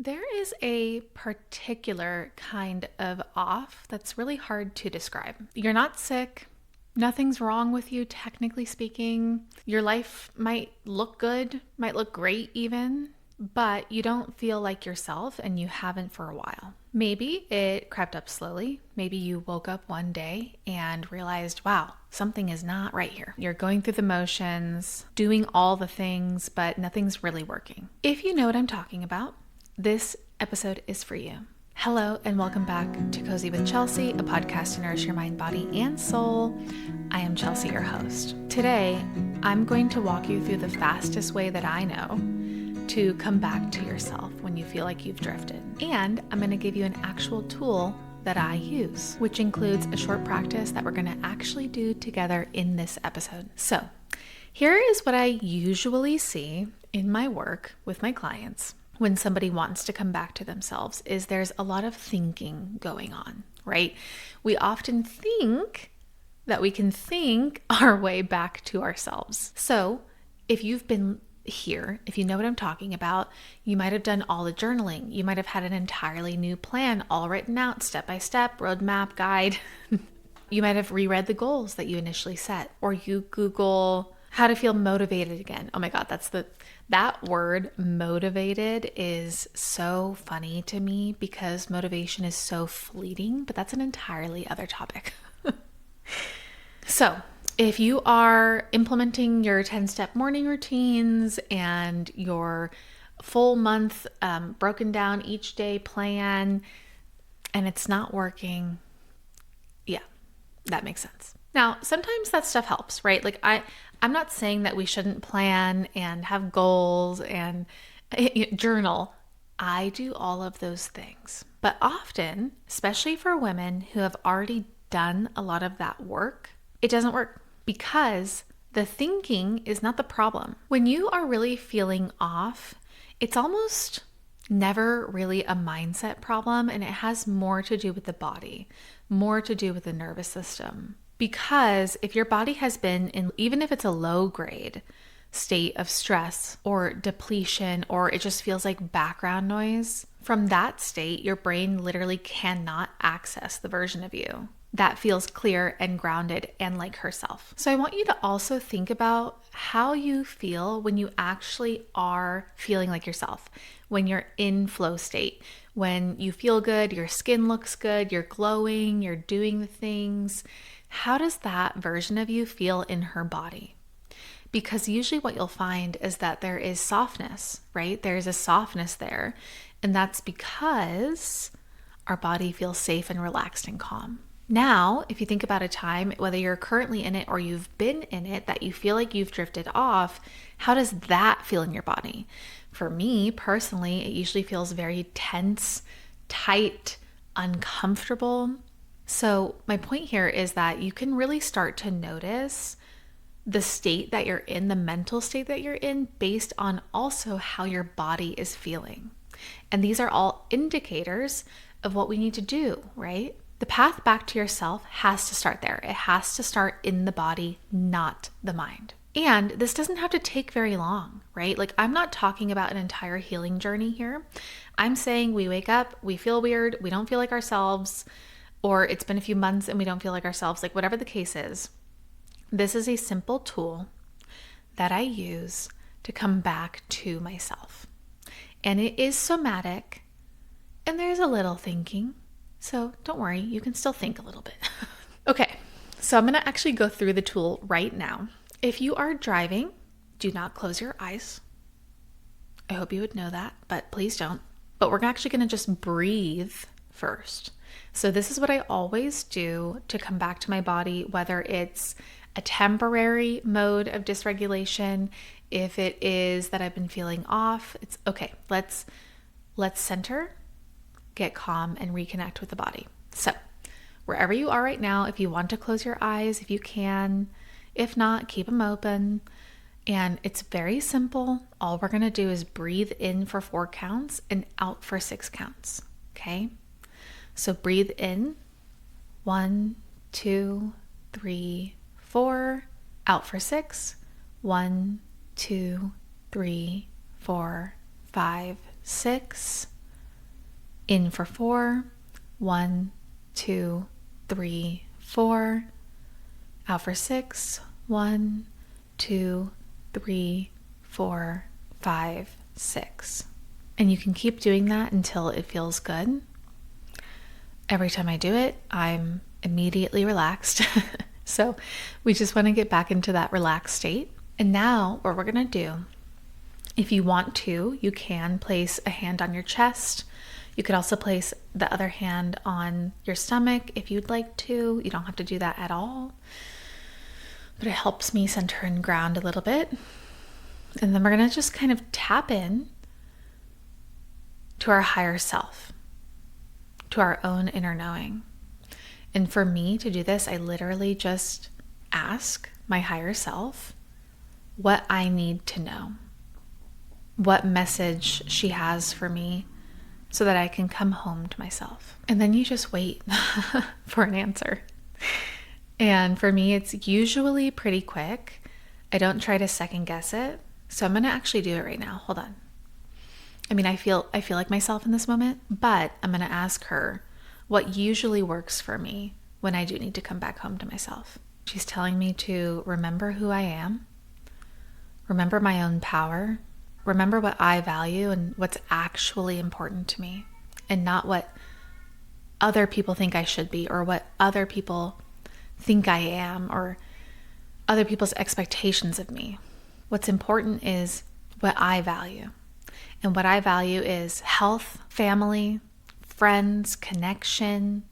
There is a particular kind of off that's really hard to describe. You're not sick. Nothing's wrong with you, technically speaking. Your life might look good, might look great even, but you don't feel like yourself and you haven't for a while. Maybe it crept up slowly. Maybe you woke up one day and realized, wow, something is not right here. You're going through the motions, doing all the things, but nothing's really working. If you know what I'm talking about, this episode is for you. Hello and welcome back to Cozy with Chelsea, a podcast to nourish your mind, body, and soul. I am Chelsea, your host. Today, I'm going to walk you through the fastest way that I know to come back to yourself when you feel like you've drifted. And I'm going to give you an actual tool that I use, which includes a short practice that we're going to actually do together in this episode. So, here is what I usually see in my work with my clients when somebody wants to come back to themselves is there's a lot of thinking going on, right? We often think that we can think our way back to ourselves. So if you've been here, if you know what I'm talking about, you might have done all the journaling. You might have had an entirely new plan all written out, step by step, roadmap, guide. You might have reread the goals that you initially set, or you Google how to feel motivated again. Oh my God, that word motivated is so funny to me because motivation is so fleeting, but that's an entirely other topic. So if you are implementing your 10-step morning routines and your full month broken down each day plan and it's not working, yeah, that makes sense. Now, sometimes that stuff helps, right? Like I'm not saying that we shouldn't plan and have goals and journal. I do all of those things. But often, especially for women who have already done a lot of that work, it doesn't work because the thinking is not the problem. When you are really feeling off, it's almost never really a mindset problem, and it has more to do with the body, more to do with the nervous system. Because if your body has been in, even if it's a low grade state of stress or depletion, or it just feels like background noise, from that state, your brain literally cannot access the version of you that feels clear and grounded and like herself. So I want you to also think about how you feel when you actually are feeling like yourself, when you're in flow state, when you feel good, your skin looks good, you're glowing, you're doing the things. How does that version of you feel in her body? Because usually what you'll find is that there is softness, right? There's a softness there. And that's because our body feels safe and relaxed and calm. Now, if you think about a time, whether you're currently in it or you've been in it, that you feel like you've drifted off, how does that feel in your body? For me personally, it usually feels very tense, tight, uncomfortable. So my point here is that you can really start to notice the state that you're in, the mental state that you're in, based on also how your body is feeling. And these are all indicators of what we need to do, right? The path back to yourself has to start there. It has to start in the body, not the mind. And this doesn't have to take very long, right? Like I'm not talking about an entire healing journey here. I'm saying we wake up, we feel weird, we don't feel like ourselves, or it's been a few months and we don't feel like ourselves, like whatever the case is. This is a simple tool that I use to come back to myself. And it is somatic, and there's a little thinking. So don't worry, you can still think a little bit. Okay, so I'm going to actually go through the tool right now. If you are driving, do not close your eyes. I hope you would know that, but please don't. But we're actually going to just breathe first. So this is what I always do to come back to my body, whether it's a temporary mode of dysregulation, if it is that I've been feeling off, it's okay. Let's center, get calm, and reconnect with the body. So wherever you are right now, if you want to close your eyes, if you can, if not, keep them open. And it's very simple. All we're going to do is breathe in for 4 counts and out for 6 counts. Okay? So breathe in, 1, 2, 3, 4, out for 6, 1, 2, 3, 4, 5, 6, In for 4. 1, 2, 3, 4. Out for 6. 1, 2, 3, 4, 5, 6. And you can keep doing that until it feels good. Every time I do it, I'm immediately relaxed. So we just want to get back into that relaxed state. And now what we're going to do, if you want to, you can place a hand on your chest. You could also place the other hand on your stomach if you'd like to. You don't have to do that at all. But it helps me center and ground a little bit. And then we're going to just kind of tap in to our higher self, to our own inner knowing. And for me to do this, I literally just ask my higher self what I need to know, what message she has for me so that I can come home to myself. And then you just wait for an answer. And for me, it's usually pretty quick. I don't try to second guess it. So I'm going to actually do it right now. Hold on. I mean, I feel like myself in this moment, but I'm going to ask her what usually works for me when I do need to come back home to myself. She's telling me to remember who I am, remember my own power, remember what I value and what's actually important to me, and not what other people think I should be or what other people think I am or other people's expectations of me. What's important is what I value. And what I value is health, family, friends, connection,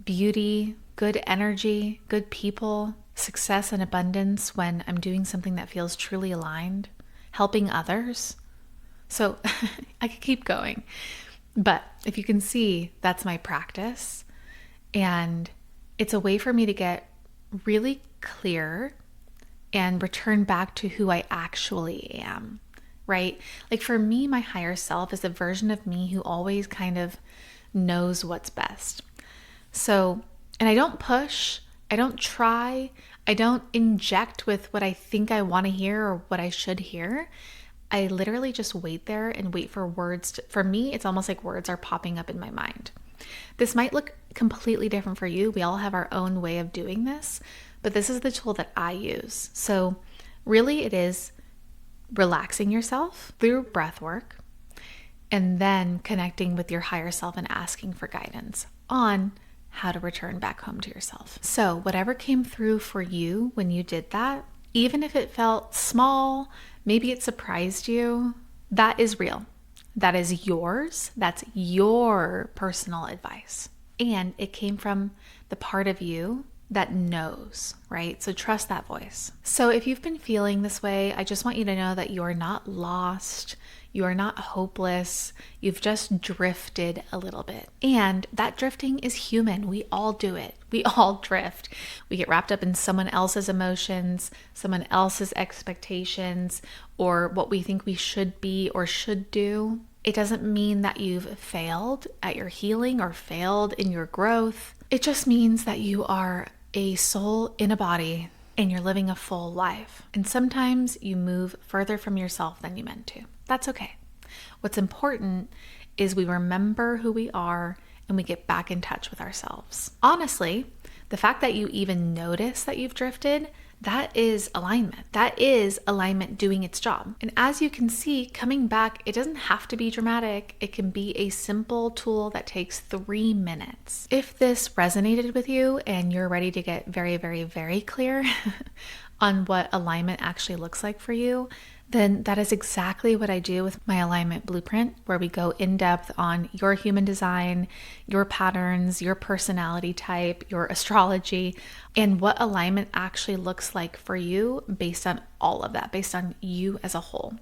beauty, good energy, good people, success and abundance when I'm doing something that feels truly aligned, helping others. So I could keep going. But if you can see, that's my practice. And it's a way for me to get really clear and return back to who I actually am. Right? Like for me, my higher self is a version of me who always kind of knows what's best. So, and I don't push, I don't try, I don't inject with what I think I want to hear or what I should hear. I literally just wait there and wait for words. For me, it's almost like words are popping up in my mind. This might look completely different for you. We all have our own way of doing this, but this is the tool that I use. So really it is relaxing yourself through breath work and then connecting with your higher self and asking for guidance on how to return back home to yourself. So whatever came through for you when you did that, even if it felt small, maybe it surprised you, that is real. That is yours. That's your personal advice. And it came from the part of you that knows, right? So trust that voice. So if you've been feeling this way, I just want you to know that you are not lost. You are not hopeless. You've just drifted a little bit. And that drifting is human. We all do it. We all drift. We get wrapped up in someone else's emotions, someone else's expectations, or what we think we should be or should do. It doesn't mean that you've failed at your healing or failed in your growth. It just means that you are a soul in a body and you're living a full life. And sometimes you move further from yourself than you meant to. That's okay. What's important is we remember who we are and we get back in touch with ourselves. Honestly, the fact that you even notice that you've drifted, that is alignment. That is alignment doing its job. And as you can see, coming back, it doesn't have to be dramatic. It can be a simple tool that takes 3 minutes. If this resonated with you and you're ready to get very, very, very clear on what alignment actually looks like for you, then that is exactly what I do with my alignment blueprint, where we go in depth on your human design, your patterns, your personality type, your astrology, and what alignment actually looks like for you based on all of that, based on you as a whole.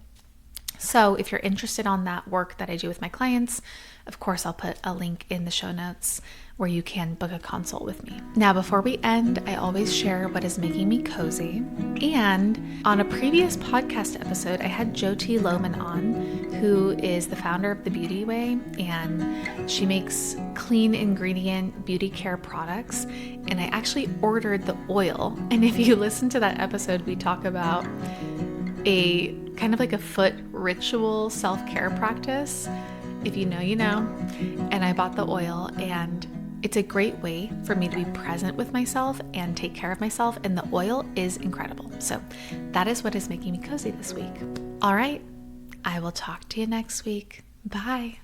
So if you're interested on that work that I do with my clients, of course, I'll put a link in the show notes where you can book a consult with me. Now, before we end, I always share what is making me cozy. And on a previous podcast episode, I had Jyoti Lohman on, who is the founder of The Beauty Way, and she makes clean ingredient beauty care products. And I actually ordered the oil. And if you listen to that episode, we talk about a kind of like a foot ritual self-care practice. If you know, you know. And I bought the oil, and it's a great way for me to be present with myself and take care of myself. And the oil is incredible. So that is what is making me cozy this week. All right. I will talk to you next week. Bye.